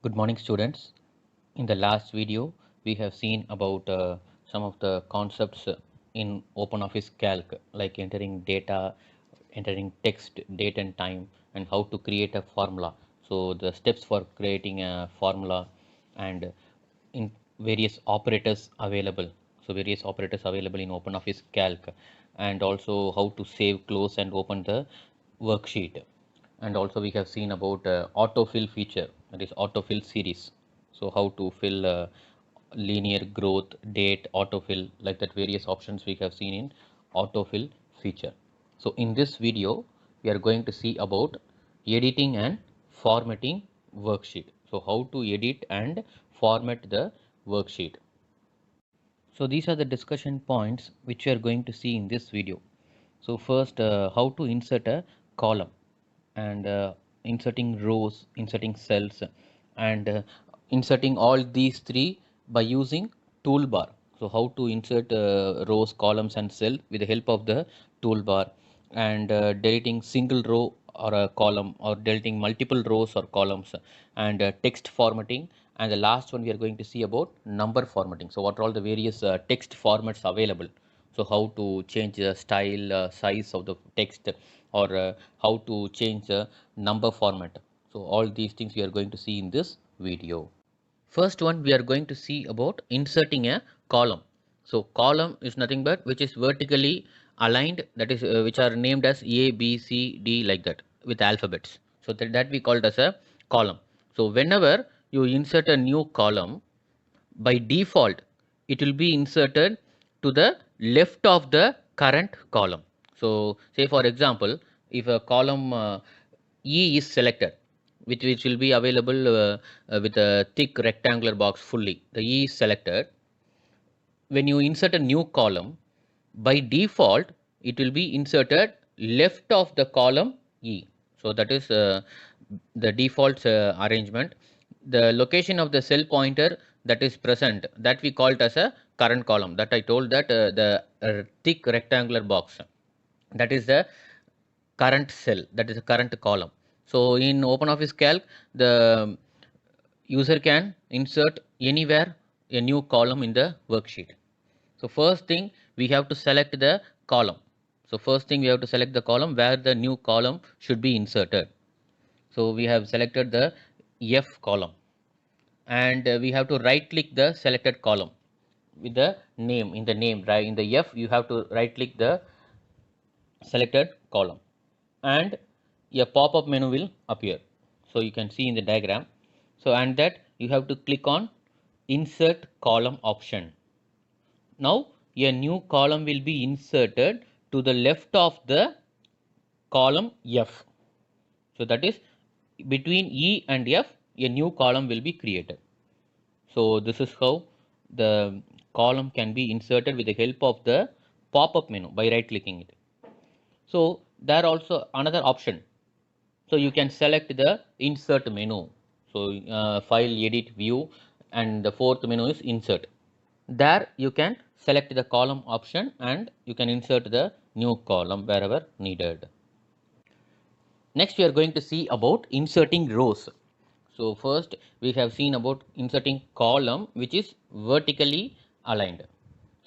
Good morning, students. In the last video, we have seen about some of the concepts in OpenOffice Calc, like entering data, entering text, date and time, and how to create a formula. So the steps for creating a formula and in various operators available. So various operators available in OpenOffice Calc, and also how to save, close, and open the worksheet. And also we have seen about autofill feature, that is autofill series. So how to fill linear growth, date, autofill, like that various options we have seen in autofill feature. So in this video we are going to see about editing and formatting worksheet. So how to edit and format the worksheet. So these are the discussion points which we are going to see in this video. So first, how to insert a column, and inserting rows, inserting cells, and inserting all these three by using toolbar. So how to insert rows, columns, and cell with the help of the toolbar, and deleting single row or a column, or deleting multiple rows or columns, and text formatting. And the last one we are going to see about number formatting. So what are all the various text formats available? So how to change the style, size of the text, or how to change the number format. So all these things we are going to see in this video. First one, we are going to see about inserting a column. So column is nothing but which is vertically aligned, that is which are named as A, B, C, D, like that, with alphabets. So that we called as a column. So whenever you insert a new column, by default it will be inserted to the left of the current column. So say for example, if a column E is selected, which will be available with a thick rectangular box fully, the E is selected. When you insert a new column, by default it will be inserted left of the column E. So that is the default arrangement. The location of the cell pointer that is present, that we call it as a current column, that I told that the thick rectangular box, that is the current cell, that is the current column. So in OpenOffice Calc, the user can insert anywhere a new column in the worksheet. So first thing, we have to select the column. So first thing, we have to select the column where the new column should be inserted. So we have selected the F column, and we have to right click the selected column with the name. In the name, right, in the F you have to right click the selected column, and a pop-up menu will appear. So you can see in the diagram. So and that you have to click on insert column option. Now a new column will be inserted to the left of the column F. So that is between E and F, a new column will be created. So this is how the column can be inserted with the help of the pop-up menu by right clicking it. So there also another option. So you can select the insert menu. So file, edit, view, and the fourth menu is insert. There you can select the column option and you can insert the new column wherever needed. Next we are going to see about inserting rows. So first we have seen about inserting column which is vertically aligned.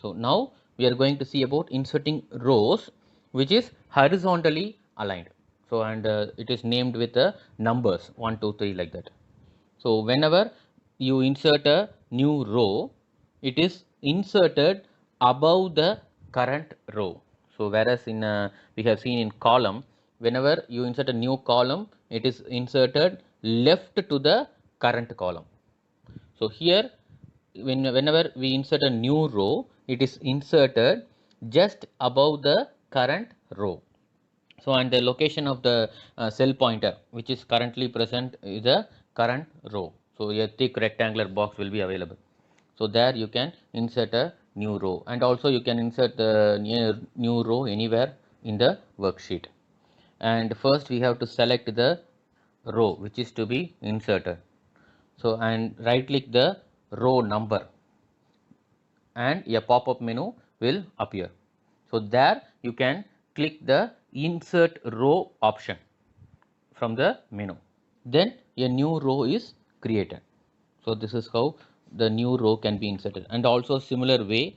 So now we are going to see about inserting rows which is horizontally aligned. So and it is named with the numbers 1, 2, 3, like that. So whenever you insert a new row, it is inserted above the current row. So whereas in we have seen in column, whenever you insert a new column, it is inserted left to the current column. So here, whenever we insert a new row, it is inserted just above the current row. So and the location of the cell pointer which is currently present is the current row. So a thick rectangular box will be available. So there you can insert a new row, and also you can insert the new row anywhere in the worksheet. And first we have to select the row which is to be inserted. So and right click the row number, and a pop-up menu will appear. So there you can click the insert row option from the menu. Then a new row is created. So this is how the new row can be inserted. And also similar way,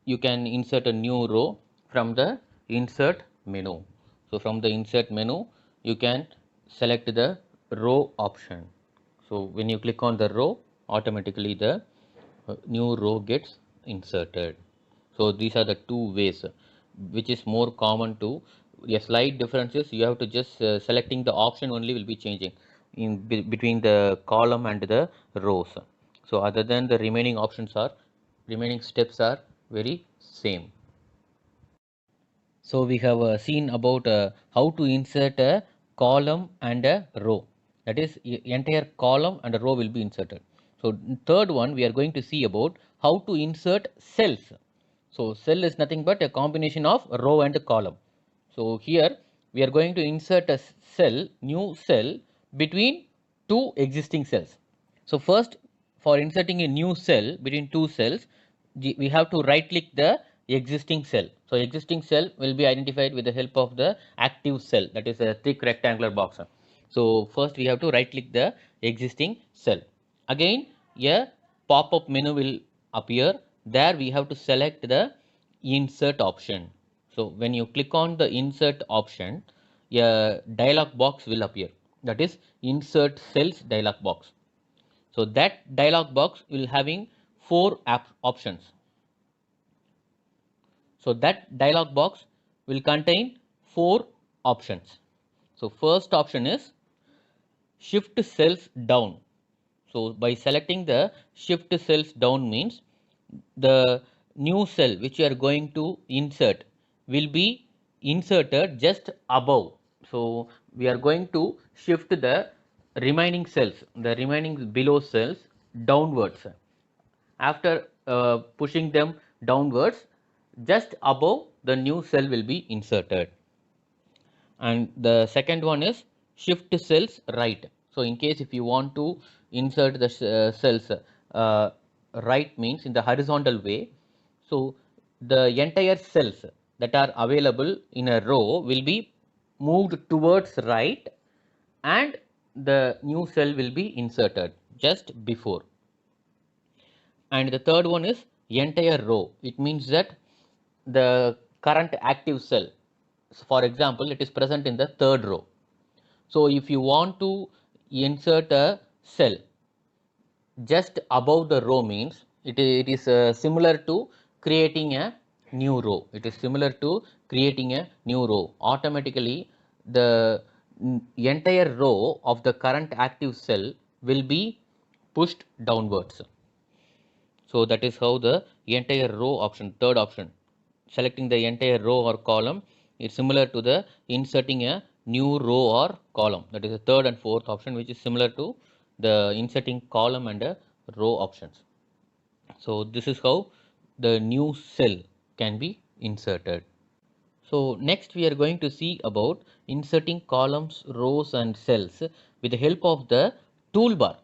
you can insert a new row from the insert menu. So from the insert menu, you can select the row option. So when you click on the row, automatically the new row gets inserted. So these are the two ways, which is more common to. A slight difference is you have to just selecting the option only will be changing in between the column and the rows. So other than the remaining steps are very same. So we have seen about how to insert a column and a row. That is, entire column and a row will be inserted. So third one, we are going to see about how to insert cells. So cell is nothing but a combination of row and column. So here we are going to insert a new cell between two existing cells. So first, for inserting a new cell between two cells, we have to right click the existing cell. So existing cell will be identified with the help of the active cell, that is a thick rectangular box. So first we have to right click the existing cell. Again, a pop-up menu will appear. There we have to select the insert option. So when you click on the insert option, a dialog box will appear, that is insert cells dialog box. So that dialog box will having four options. So that dialog box will contain four options. So first option is shift cells down. So by selecting the shift cells down means the new cell which you are going to insert will be inserted just above. So we are going to shift the remaining cells, the remaining below cells downwards. After pushing them downwards, just above the new cell will be inserted. And the second one is shift cells right. So in case if you want to insert the cells right means in the horizontal way, so the entire cells that are available in a row will be moved towards right and the new cell will be inserted just before. And the third one is entire row. It means that the current active cell, for example, it is present in the third row. So if you want to insert a cell just above the row means it is similar to creating a new row. It is similar to creating a new row. Automatically the entire row of the current active cell will be pushed downwards. So that is how the entire row option, third option, selecting the entire row or column is similar to the inserting a new row or column. That is the third and fourth option, which is similar to the inserting column and a row options. So this is how the new cell can be inserted. So next we are going to see about inserting columns, rows and cells with the help of the toolbar.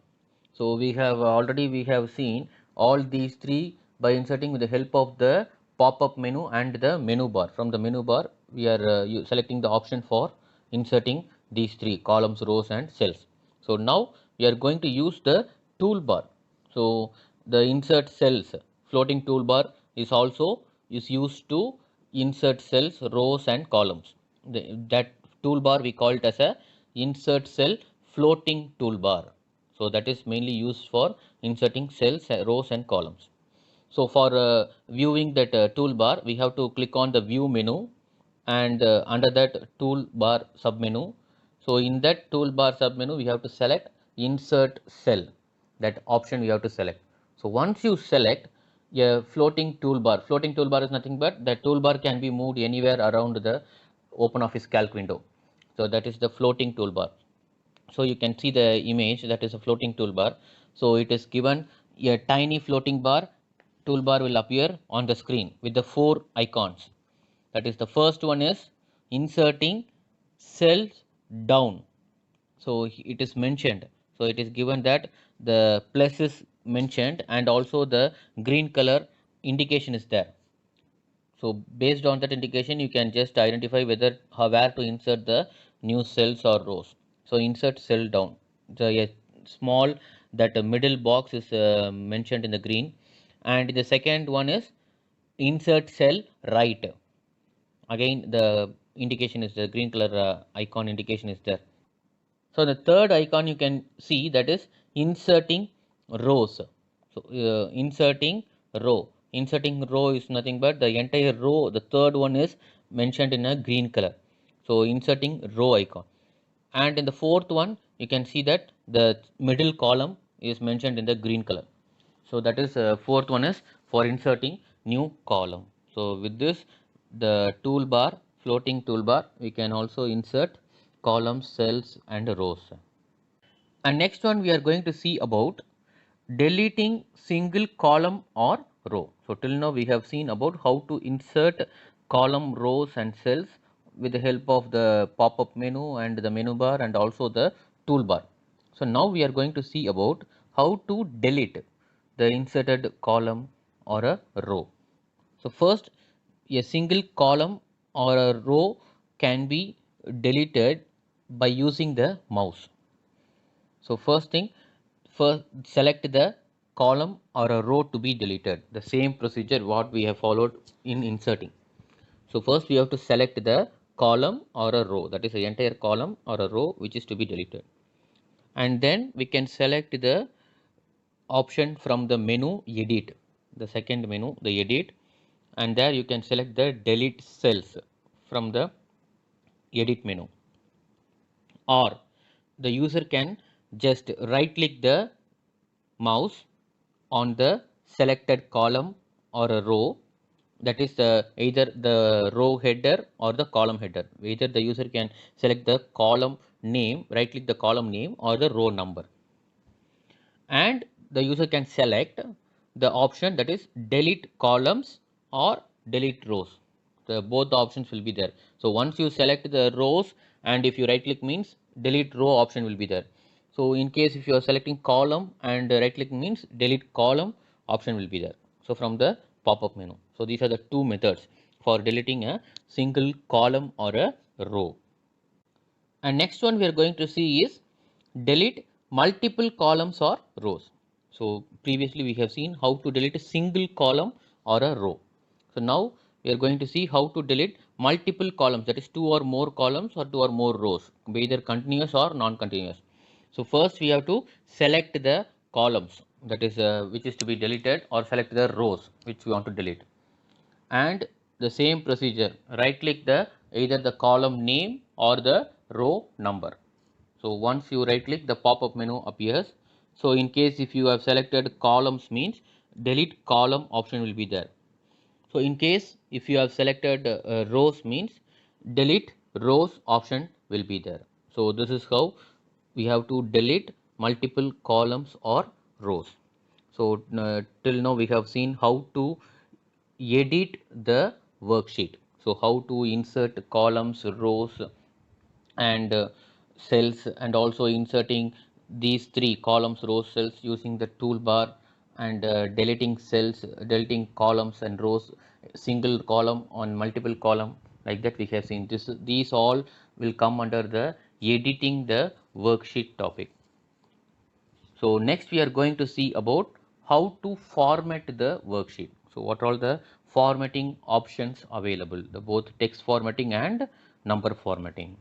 So we have seen all these three by inserting with the help of the pop-up menu and the menu bar. From the menu bar we are selecting the option for inserting these three columns, rows and cells. So now we are going to use the toolbar. So the insert cells floating toolbar is also used to insert cells, rows and columns. That toolbar we call it as a insert cell floating toolbar. So that is mainly used for inserting cells, rows and columns. So for viewing that toolbar, we have to click on the view menu and under that toolbar submenu. So in that toolbar submenu, we have to select insert cell. That option we have to select. So once you select a floating toolbar is nothing but the toolbar can be moved anywhere around the OpenOffice Calc window. So that is the floating toolbar. So you can see the image, that is a floating toolbar. So it is given a tiny floating bar toolbar will appear on the screen with the four icons. That is, the first one is inserting cells down. So it is mentioned. So it is given that the plus is mentioned and also the green color indication is there. So based on that indication, you can just identify where to insert the new cells or rows. So insert cell down. The a small that middle box is mentioned in the green, and the second one is insert cell right. Again the indication is the green color icon indication is there. So the third icon you can see, that is inserting rows. So inserting row is nothing but the entire row. The third one is mentioned in a green color. So inserting row icon. And in the fourth one you can see that the middle column is mentioned in the green color. So that is fourth one is for inserting new column. So with this, the toolbar, floating toolbar, we can also insert columns, cells and rows. And next one we are going to see about deleting single column or row. So till now we have seen about how to insert column, rows and cells with the help of the pop-up menu and the menu bar and also the toolbar. So now we are going to see about how to delete the inserted column or a row. So first, a single column or a row can be deleted by using the mouse. So first thing, first select the column or a row to be deleted. The same procedure what we have followed in inserting. So first we have to select the column or a row, that is the entire column or a row which is to be deleted. And then we can select the option from the menu edit, the second menu, the edit, and there you can select the delete cells from the edit menu. Or the user can just right click the mouse on the selected column or a row, that is either the row header or the column header. Either the user can select the column name, right click the column name or the row number, and the user can select the option that is delete columns or delete rows. Both the options will be there. So once you select the rows, and if you right click means delete row option will be there. So in case if you are selecting column and right click means delete column option will be there. So from the pop-up menu. So these are the two methods for deleting a single column or a row. And next one we are going to see is delete multiple columns or rows. So previously we have seen how to delete a single column or a row. So now we are going to see how to delete multiple columns, that is two or more columns or two or more rows, be either continuous or non-continuous. So first we have to select the columns, that is which is to be deleted, or select the rows which we want to delete. And the same procedure, right click the either the column name or the row number. So once you right click, the pop-up menu appears. So in case if you have selected columns means delete column option will be there. So in case if you have selected rows means delete rows option will be there. So this is how we have to delete multiple columns or rows. So till now we have seen how to edit the worksheet. So how to insert columns, rows and cells, and also inserting these three columns, rows, cells using the toolbar, and deleting cells, deleting columns and rows, single column on multiple column, like that we have seen. These all will come under the editing the worksheet topic. So next we are going to see about how to format the worksheet. So what are all the formatting options available, the both text formatting and number formatting.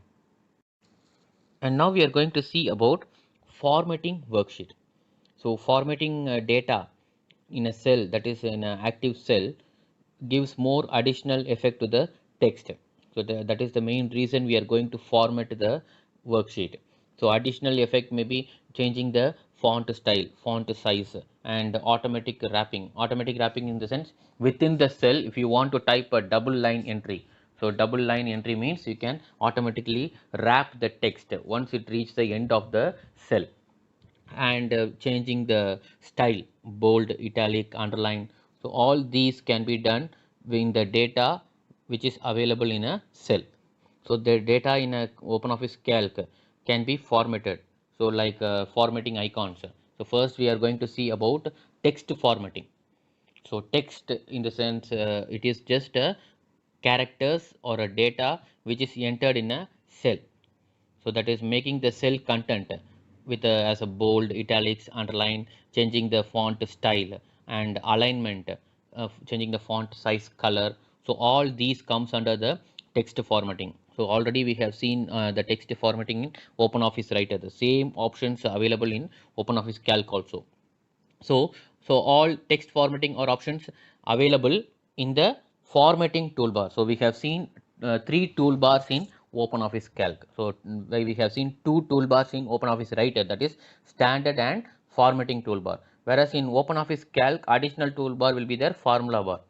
And now we are going to see about formatting worksheet. So formatting data in a cell, that is in an active cell, gives more additional effect to the text. So that is the main reason we are going to format the worksheet. So additional effect may be changing the font style, font size, and automatic wrapping. Automatic wrapping in the sense, within the cell if you want to type a double line entry. So double line entry means you can automatically wrap the text once it reaches the end of the cell, and changing the style, bold, italic, underline. So all these can be done in the data which is available in a cell. So the data in a OpenOffice Calc can be formatted. So like formatting icons. So first we are going to see about text formatting. So text in the sense it is just a characters or a data which is entered in a cell. So that is making the cell content. with as a bold, italics, underline, changing the font style and alignment, changing the font size, color. So all these comes under the text formatting. So already we have seen the text formatting in OpenOffice Writer. The same options are available in OpenOffice Calc also. So all text formatting or options available in the formatting toolbar. So we have seen three toolbars in OpenOffice Calc. So we have seen two toolbars in OpenOffice Writer, that is standard and formatting toolbar. Whereas in OpenOffice Calc, additional toolbar will be there, formula bar.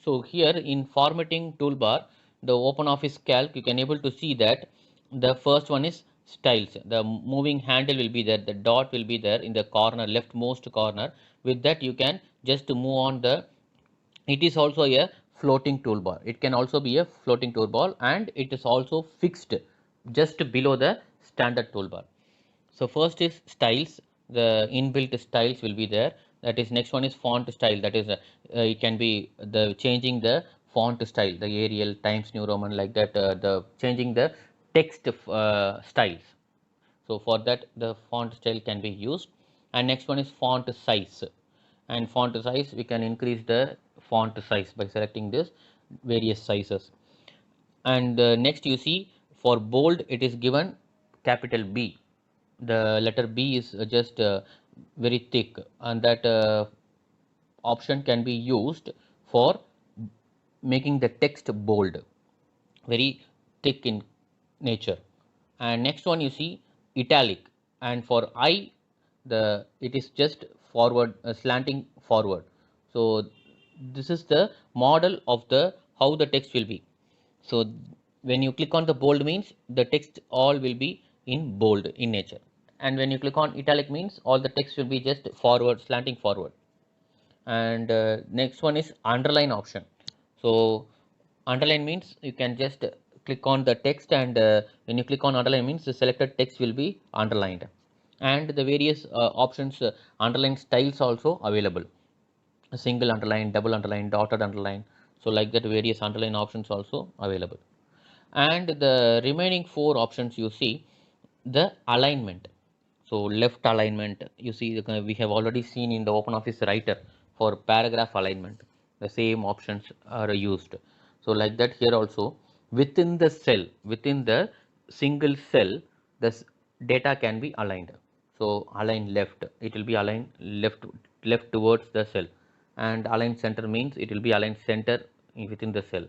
So here in formatting toolbar, the OpenOffice Calc, you can able to see that the first one is styles. The moving handle will be there, the dot will be there in the corner, leftmost corner. With that you can just move on the, it is also a floating toolbar. It can also be a floating toolbar, and it is also fixed just below the standard toolbar. So first is styles. The inbuilt styles will be there. That is, next one is font style. That is, it can be the changing the font style, the Arial, Times New Roman, like that. The changing the text styles. So for that, the font style can be used. And next one is font size. And font size, we can increase the font size by selecting this various sizes. And next you see, for bold it is given capital B. The letter B is just very thick, and that option can be used for making the text bold, very thick in nature. And next one you see italic, and for I, the it is just forward, slanting forward. So this is the model of the how the text will be. So when you click on the bold means the text all will be in bold in nature, and when you click on italic means all the text will be just forward, slanting forward. And next one is underline option. So underline means you can just click on the text, and when you click on underline means the selected text will be underlined. And the various options, underline styles also available, a single underline, double underline, dotted underline. So like that, various underline options also available. And the remaining four options you see, the alignment. So left alignment, you see, we have already seen in the OpenOffice Writer for paragraph alignment, the same options are used. So like that, here also within the cell, within the single cell, the data can be aligned. So align left, it will be aligned left towards the cell, and align center means it will be aligned center within the cell.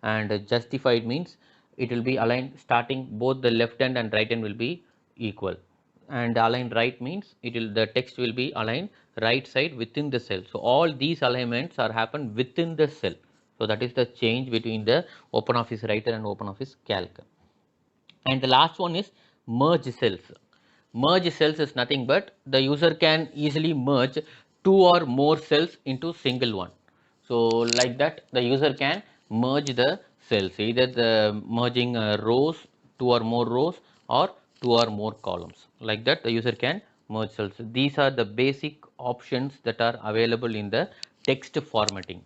And justified means it will be aligned starting both the left hand and right hand will be equal. And aligned right means it will, the text will be aligned right side within the cell. So all these alignments are happen within the cell. So that is the change between the OpenOffice Writer and OpenOffice Calc. And the last one is merge cells. Merge cells is nothing but the user can easily merge two or more cells into single one. So like that, the user can merge the cells, either the merging rows, two or more rows, or two or more columns. Like that, the user can merge cells. These are the basic options that are available in the text formatting.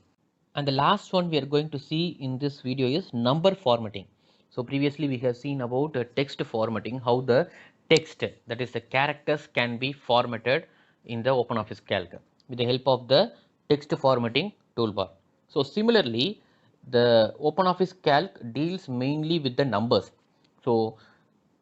And the last one we are going to see in this video is number formatting. So previously we have seen about text formatting, how the text, that is the characters, can be formatted in the OpenOffice Calc with the help of the text formatting toolbar. So similarly, the OpenOffice Calc deals mainly with the numbers. So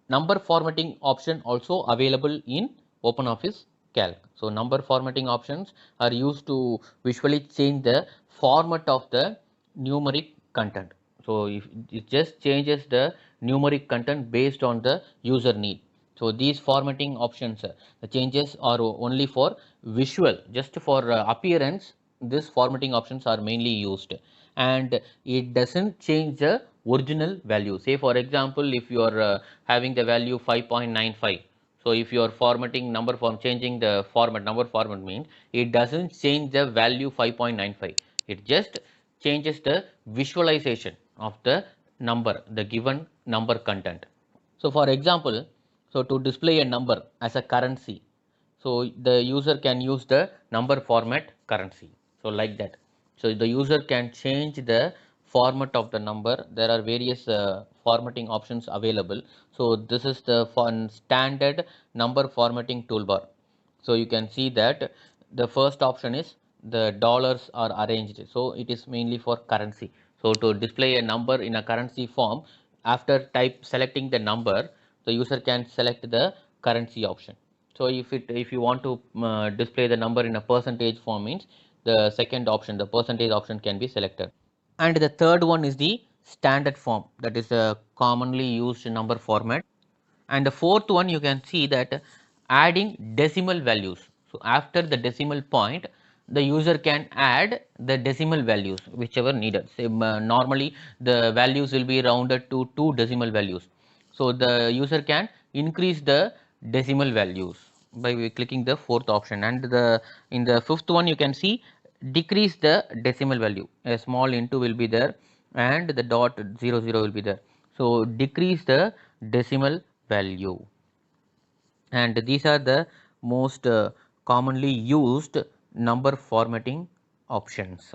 number formatting option also available in OpenOffice Calc. So number formatting options are used to visually change the format of the numeric content. So if it just changes the numeric content based on the user need. So these formatting options, the changes are only for visual, just for appearance. These formatting options are mainly used, and it doesn't change the original value. Say for example, if you are having the value 5.95, so if you are formatting number form, changing the format, number format means it doesn't change the value 5.95. It just changes the visualization of the number, the given number content. So for example, so to display a number as a currency, so the user can use the number format currency. So like that. So the user can change the format of the number. There are various formatting options available. So this is the standard number formatting toolbar. So you can see that the first option is the dollars are arranged. So it is mainly for currency. So to display a number in a currency form, after selecting the number, the user can select the currency option. So if you want to display the number in a percentage form, means the second option, the percentage option, can be selected. And the third one is the standard form, that is a commonly used number format. And the fourth one, you can see that adding decimal values. So after the decimal point, the user can add the decimal values whichever needed. Say, normally the values will be rounded to 2 decimal values. So the user can increase the decimal values by clicking the fourth option. And in the fifth one, you can see decrease the decimal value. A small into will be there and the dot 00 will be there. So decrease the decimal value. And these are the most commonly used number formatting options.